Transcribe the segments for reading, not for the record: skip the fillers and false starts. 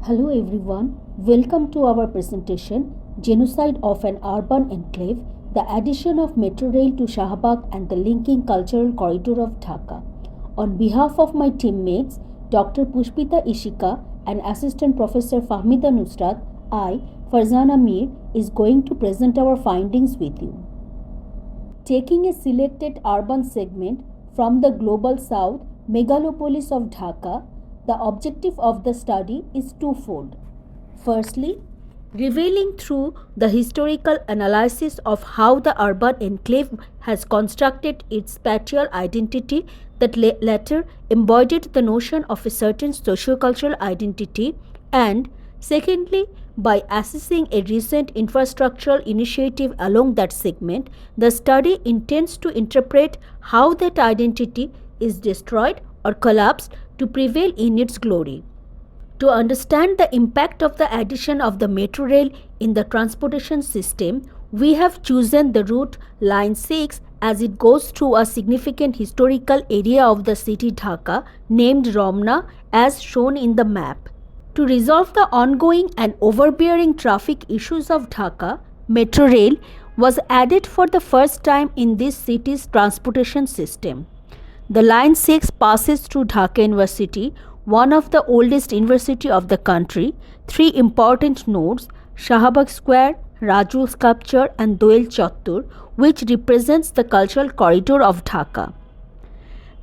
Hello everyone, welcome to our presentation Genocide of an Urban Enclave, the addition of Metrorail to Shahbagh and the linking cultural corridor of Dhaka. On behalf of my teammates Dr. Pushpita Ishika and Assistant Professor Fahmida Nusrat, I, Farzana Mir, is going to present our findings with you. Taking a selected urban segment from the global south megalopolis of Dhaka, the objective of the study is twofold. Firstly, revealing through the historical analysis of how the urban enclave has constructed its spatial identity that later embodied the notion of a certain sociocultural identity, and secondly, by assessing a recent infrastructural initiative along that segment, the study intends to interpret how that identity is destroyed or collapsed to prevail in its glory. To understand the impact of the addition of the Metrorail in the transportation system, we have chosen the route Line 6 as it goes through a significant historical area of the city Dhaka named Romna as shown in the map. To resolve the ongoing and overbearing traffic issues of Dhaka, Metrorail was added for the first time in this city's transportation system. The Line 6 passes through Dhaka University, one of the oldest university of the country, three important nodes, Shahbagh Square, Rajul Sculpture and Doel Chattur, which represents the cultural corridor of Dhaka.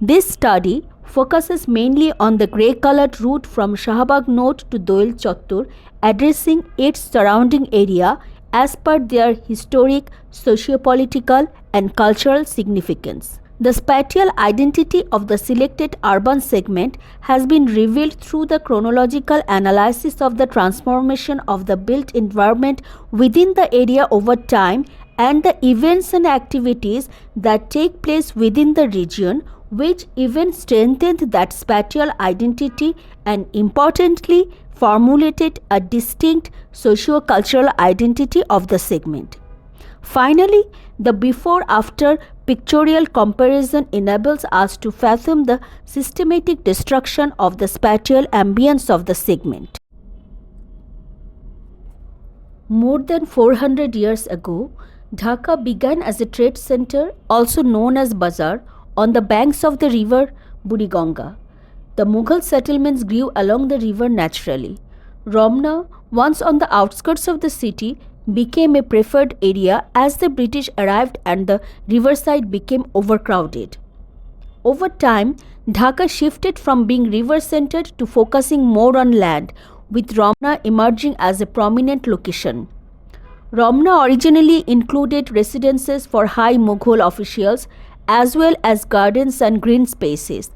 This study focuses mainly on the grey-colored route from Shahbagh Node to Doel Chattur, addressing its surrounding area as per their historic, socio-political and cultural significance. The spatial identity of the selected urban segment has been revealed through the chronological analysis of the transformation of the built environment within the area over time and the events and activities that take place within the region, which even strengthened that spatial identity and importantly formulated a distinct socio-cultural identity of the segment. Finally, the before-after pictorial comparison enables us to fathom the systematic destruction of the spatial ambience of the segment. More than 400 years ago, Dhaka began as a trade center, also known as Bazaar, on the banks of the river Buriganga. The Mughal settlements grew along the river naturally. Romna, once on the outskirts of the city, became a preferred area as the British arrived and the riverside became overcrowded. Over time, Dhaka shifted from being river-centered to focusing more on land, with Romna emerging as a prominent location. Romna originally included residences for high Mughal officials as well as gardens and green spaces.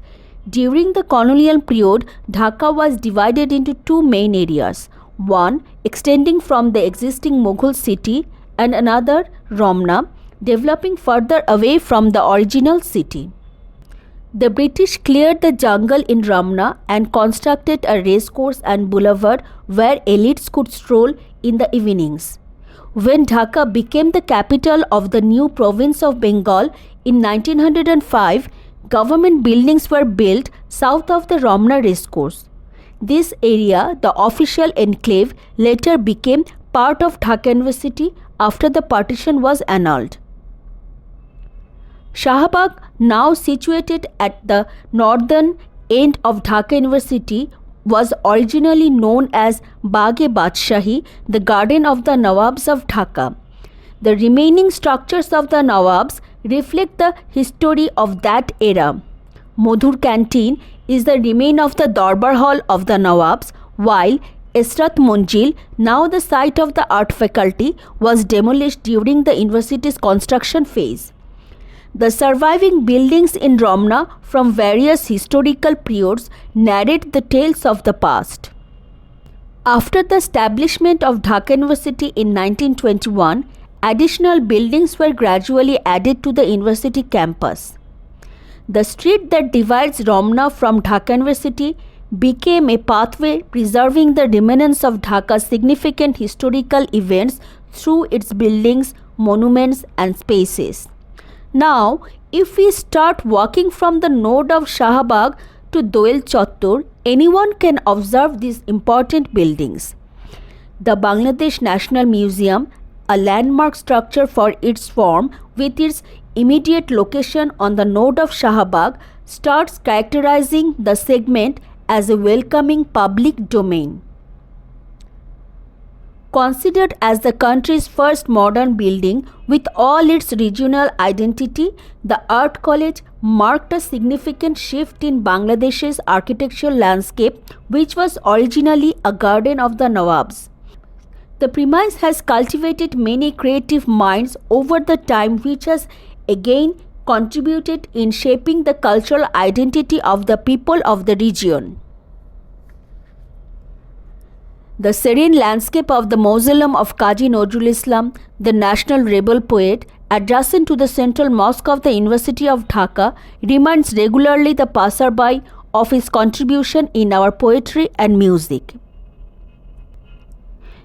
During the colonial period, Dhaka was divided into two main areas, one extending from the existing Mughal city and another, Romna, developing further away from the original city. The British cleared the jungle in Romna and constructed a racecourse and boulevard where elites could stroll in the evenings. When Dhaka became the capital of the new province of Bengal in 1905, government buildings were built south of the Romna racecourse. This area, the official enclave, later became part of Dhaka University after the partition was annulled. Shahbagh, now situated at the northern end of Dhaka University, was originally known as Bagh-e-Badshahi, the garden of the Nawabs of Dhaka. The remaining structures of the Nawabs reflect the history of that era. Madhur Canteen is the remain of the Darbar Hall of the Nawabs, while Esrat Manjil, now the site of the art faculty, was demolished during the university's construction phase. The surviving buildings in Romna from various historical periods narrate the tales of the past. After the establishment of Dhaka University in 1921, additional buildings were gradually added to the university campus. The street that divides Romna from Dhaka University became a pathway preserving the remnants of Dhaka's significant historical events through its buildings, monuments and spaces. Now, if we start walking from the node of Shahbagh to Doel Chottor, anyone can observe these important buildings. The Bangladesh National Museum, a landmark structure for its form with its immediate location on the node of Shahbagh, starts characterizing the segment as a welcoming public domain. Considered as the country's first modern building with all its regional identity, the Art College marked a significant shift in Bangladesh's architectural landscape, which was originally a garden of the Nawabs. The premise has cultivated many creative minds over the time, which has again contributed in shaping the cultural identity of the people of the region. The serene landscape of the mausoleum of Qazi Nazrul Islam, the national rebel poet, adjacent to the central mosque of the University of Dhaka, reminds regularly the passerby of his contribution in our poetry and music.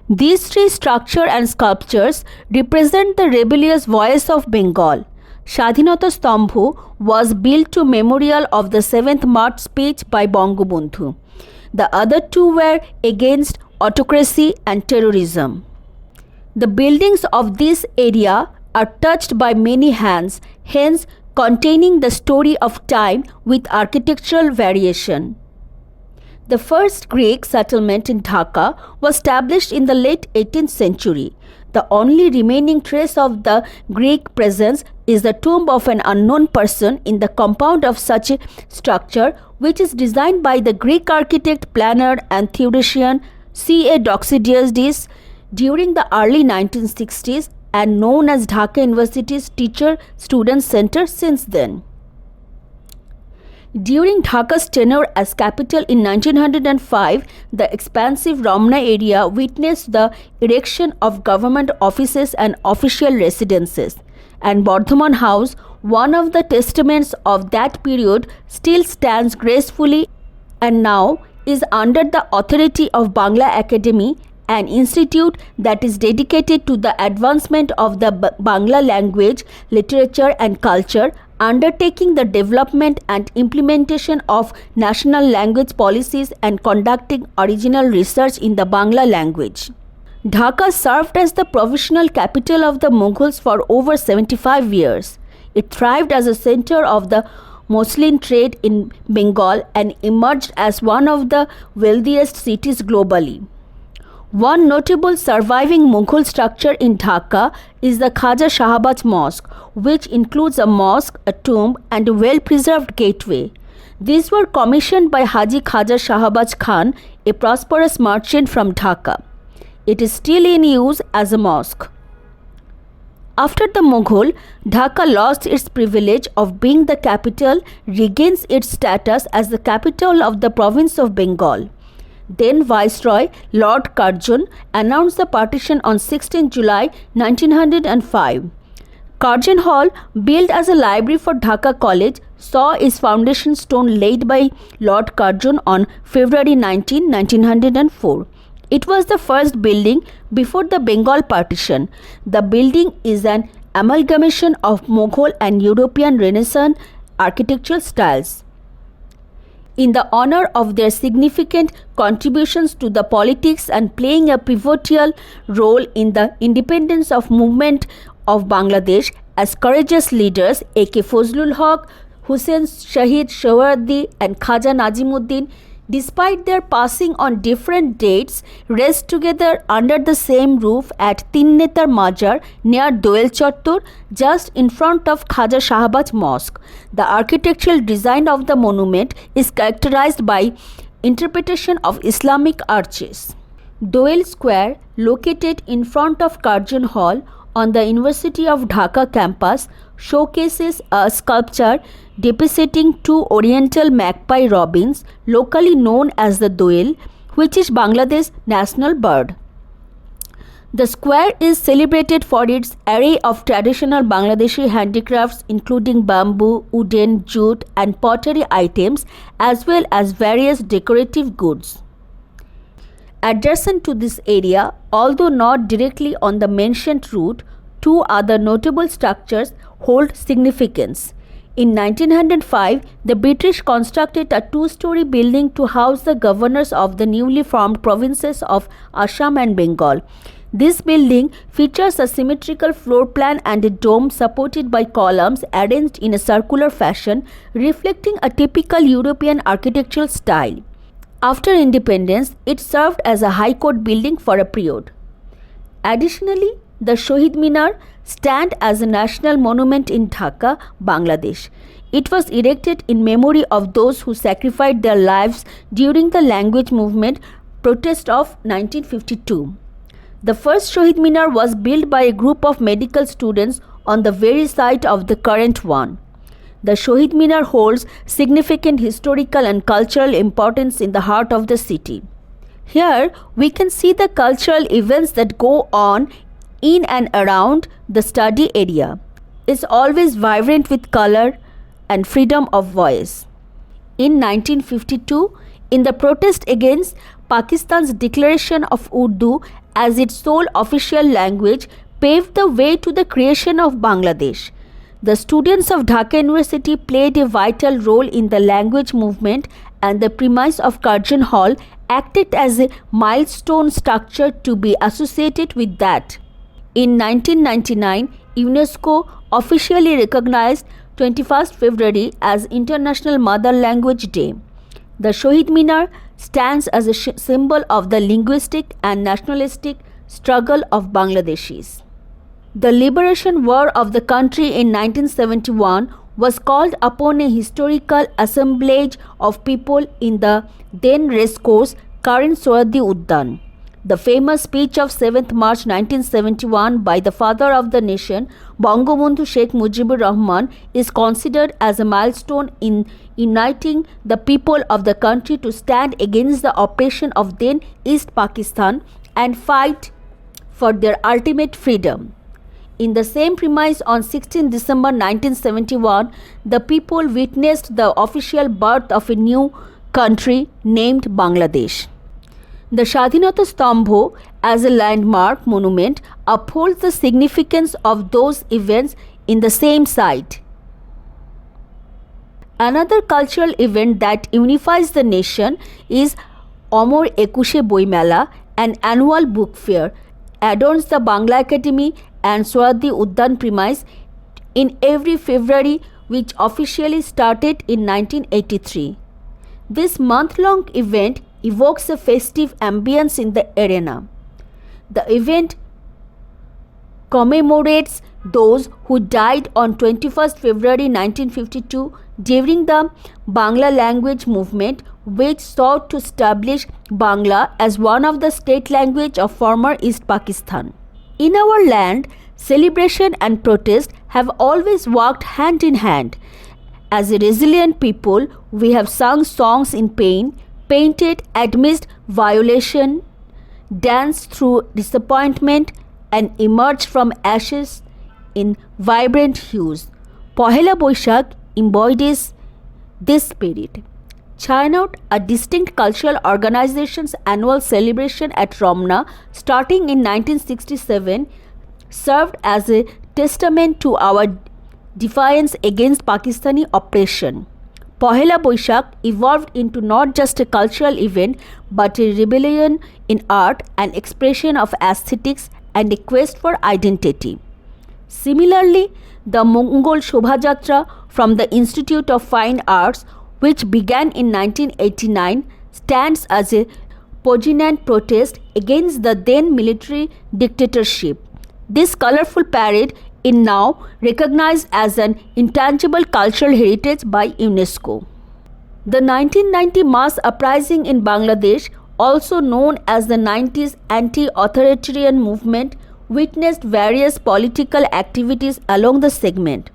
These three structures and sculptures represent the rebellious voice of Bengal. Shadhinata Stambho was built to memorial of the 7th March speech by Bangabandhu. The other two were against autocracy and terrorism. The buildings of this area are touched by many hands, hence containing the story of time with architectural variation. The first Greek settlement in Dhaka was established in the late 18th century. The only remaining trace of the Greek presence is the tomb of an unknown person in the compound of such a structure, which is designed by the Greek architect, planner and theoretician C.A. Doxidiades during the early 1960s and known as Dhaka University's Teacher-Student Center since then. During Dhaka's tenure as capital in 1905, the expansive Ramna area witnessed the erection of government offices and official residences, and Bardhaman House, one of the testaments of that period, still stands gracefully and now is under the authority of Bangla Academy, an institute that is dedicated to the advancement of the Bangla language, literature and culture, undertaking the development and implementation of national language policies and conducting original research in the Bangla language. Dhaka served as the provisional capital of the Mughals for over 75 years. It thrived as a center of the muslin trade in Bengal and emerged as one of the wealthiest cities globally. One notable surviving Mughal structure in Dhaka is the Khaja Shahbagh Mosque, which includes a mosque, a tomb and a well-preserved gateway. These were commissioned by Haji Khaja Shahbagh Khan, a prosperous merchant from Dhaka. It is still in use as a mosque. After the Mughal, Dhaka lost its privilege of being the capital, regains its status as the capital of the province of Bengal. Then Viceroy Lord Curzon announced the partition on 16 July 1905. Curzon Hall, built as a library for Dhaka College, saw its foundation stone laid by Lord Curzon on February 19, 1904. It was the first building before the Bengal partition. The building is an amalgamation of Mughal and European Renaissance architectural styles. In the honor of their significant contributions to the politics and playing a pivotal role in the independence of movement of Bangladesh as courageous leaders, A.K. Fazlul Haq, Hussain Shahid Sohrawardi and Khaja Nazimuddin, despite their passing on different dates, rest together under the same roof at Tin Netar Majar near Doel Chottor, just in front of Khaja Shahbagh Mosque. The architectural design of the monument is characterized by interpretation of Islamic arches. Doel Square, located in front of Curzon Hall on the University of Dhaka campus, showcases a sculpture depicting two oriental magpie robins, locally known as the Doel, which is Bangladesh's national bird. The square is celebrated for its array of traditional Bangladeshi handicrafts including bamboo, wooden, jute and pottery items, as well as various decorative goods. Adjacent to this area, although not directly on the mentioned route, two other notable structures hold significance. In 1905, the British constructed a two-story building to house the governors of the newly formed provinces of Assam and Bengal. This building features a symmetrical floor plan and a dome supported by columns arranged in a circular fashion, reflecting a typical European architectural style. After independence, it served as a high court building for a period. Additionally, the Shahid Minar stands as a national monument in Dhaka, Bangladesh. It was erected in memory of those who sacrificed their lives during the language movement protest of 1952. The first Shahid Minar was built by a group of medical students on the very site of the current one. The Shahid Minar holds significant historical and cultural importance in the heart of the city. Here, we can see the cultural events that go on in and around the study area. It's always vibrant with color and freedom of voice. In 1952, in the protest against Pakistan's declaration of Urdu as its sole official language, paved the way to the creation of Bangladesh. The students of Dhaka University played a vital role in the language movement, and the premise of Karjan Hall acted as a milestone structure to be associated with that. In 1999, UNESCO officially recognized 21st February as International Mother Language Day. The Shahid Minar stands as a symbol of the linguistic and nationalistic struggle of Bangladeshis. The liberation war of the country in 1971 was called upon a historical assemblage of people in the then racecourse, current Sohrawardi Udyan. The famous speech of 7th March 1971 by the father of the nation, Bangabandhu Sheikh Mujibur Rahman, is considered as a milestone in uniting the people of the country to stand against the oppression of then East Pakistan and fight for their ultimate freedom. In the same premise, on 16 December 1971, the people witnessed the official birth of a new country named Bangladesh. The Shadhinata Stambho, as a landmark monument, upholds the significance of those events in the same site. Another cultural event that unifies the nation is Amor Ekushe Boi Mela, an annual book fair, adorns the Bangla Academy and Sohrawardi Udyan premise in every February, which officially started in 1983. This month-long event evokes a festive ambience in the arena. The event commemorates those who died on 21st February 1952 during the Bangla language movement, which sought to establish Bangla as one of the state language of former East Pakistan. In our land, celebration and protest have always walked hand in hand. As a resilient people, we have sung songs in pain, painted amidst violation, danced through disappointment, and emerged from ashes in vibrant hues. Pohela Boishakh embodies this spirit. Chhayanaut, a distinct cultural organization's annual celebration at Ramna starting in 1967, served as a testament to our defiance against Pakistani oppression. Pohela Boishakh evolved into not just a cultural event but a rebellion in art, an expression of aesthetics, and a quest for identity. Similarly, the Mongol Shobha Jatra from the Institute of Fine Arts, which began in 1989, stands as a poignant protest against the then military dictatorship. This colorful parade is now recognized as an intangible cultural heritage by UNESCO. The 1990 mass uprising in Bangladesh, also known as the 90s anti-authoritarian movement, witnessed various political activities along the segment.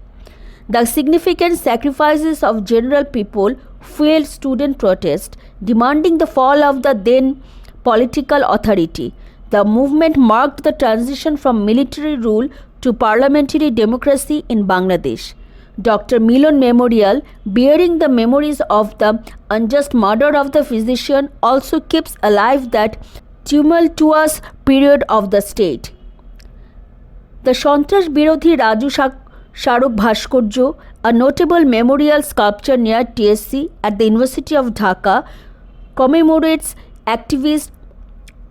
The significant sacrifices of general people fueled student protests, demanding the fall of the then political authority. The movement marked the transition from military rule to parliamentary democracy in Bangladesh. Dr. Milon Memorial, bearing the memories of the unjust murder of the physician, also keeps alive that tumultuous period of the state. The Santras Birodhi Raju Sharok Bhaskorjo, A notable memorial sculpture near TSC at the University of Dhaka commemorates activist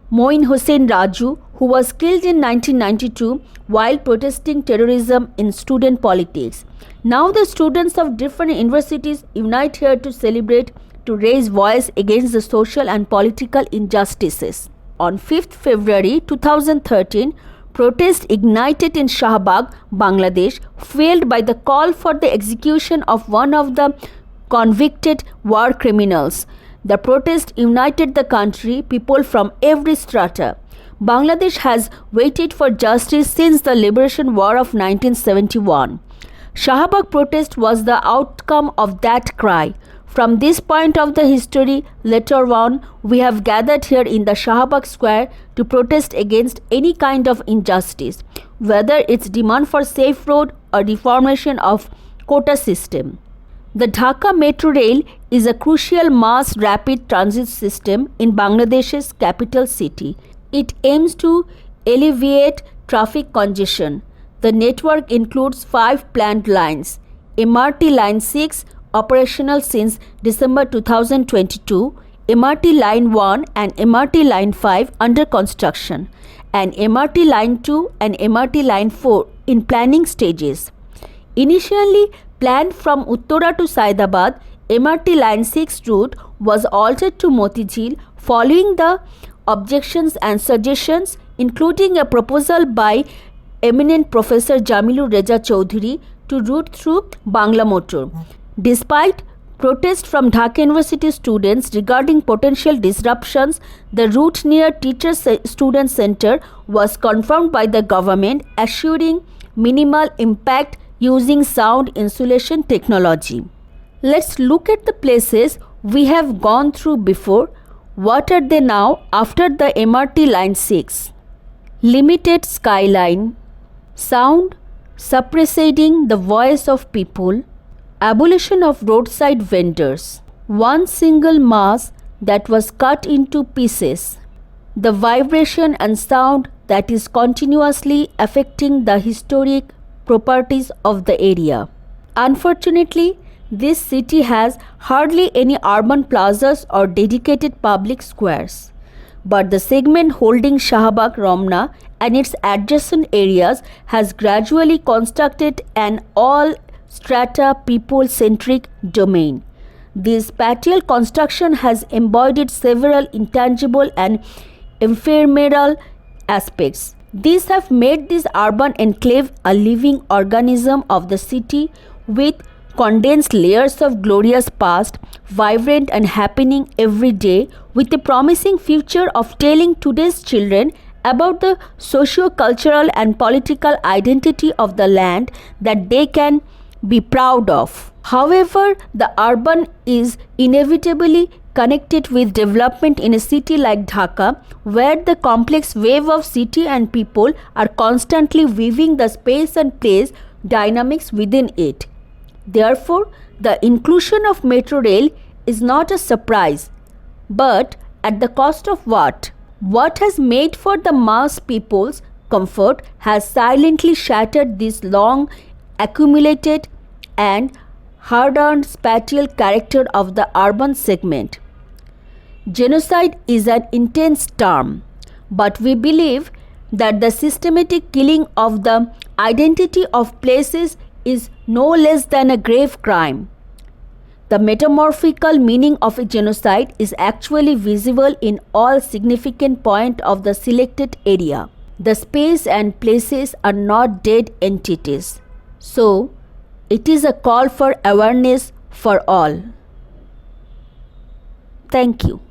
Moin Hossein Raju, who was killed in 1992 while protesting terrorism in student politics. Now the students of different universities unite here to celebrate, to raise voice against the social and political injustices. On 5th February 2013, protest ignited in Shahbagh, Bangladesh, fueled by the call for the execution of one of the convicted war criminals. The protest united the country, people from every strata. Bangladesh has waited for justice since the Liberation War of 1971. Shahbagh protest was the outcome of that cry. From this point of the history, later on, we have gathered here in the Shahbagh Square to protest against any kind of injustice, whether it's demand for safe road or reformation of quota system. The Dhaka Metrorail is a crucial mass rapid transit system in Bangladesh's capital city. It aims to alleviate traffic congestion. The network includes 5 planned lines. MRT Line 6, operational since December 2022, MRT Line 1 and MRT Line 5 under construction, and MRT Line 2 and MRT Line 4 in planning stages. Initially planned from Uttara to Saidabad, MRT Line 6 route was altered to Motijhil following the objections and suggestions, including a proposal by eminent Professor Jamilur Reza Chaudhuri to route through Bangla Motor. Despite protest from Dhaka University students regarding potential disruptions, the route near Teacher Student Center was confirmed by the government, assuring minimal impact using sound insulation technology. Let's look at the places we have gone through before. What are they now after the MRT Line 6? Limited skyline, sound suppressing the voice of people, abolition of roadside vendors, one single mass that was cut into pieces, the vibration and sound that is continuously affecting the historic properties of the area. Unfortunately, this city has hardly any urban plazas or dedicated public squares. But the segment holding Shahbagh, Ramna and its adjacent areas has gradually constructed an all strata people-centric domain. This spatial construction has embodied several intangible and ephemeral aspects. These have made this urban enclave a living organism of the city with condensed layers of glorious past, vibrant and happening every day, with a promising future of telling today's children about the socio-cultural and political identity of the land that they can be proud of. However, the urban is inevitably connected with development in a city like Dhaka, where the complex wave of city and people are constantly weaving the space and place dynamics within it. Therefore, the inclusion of Metrorail is not a surprise, but at the cost of what? What has made for the mass people's comfort has silently shattered this long accumulated and hard-earned spatial character of the urban segment. Genocide is an intense term, but we believe that the systematic killing of the identity of places is no less than a grave crime. The metamorphical meaning of a genocide is actually visible in all significant points of the selected area. The space and places are not dead entities. So, it is a call for awareness for all. Thank you.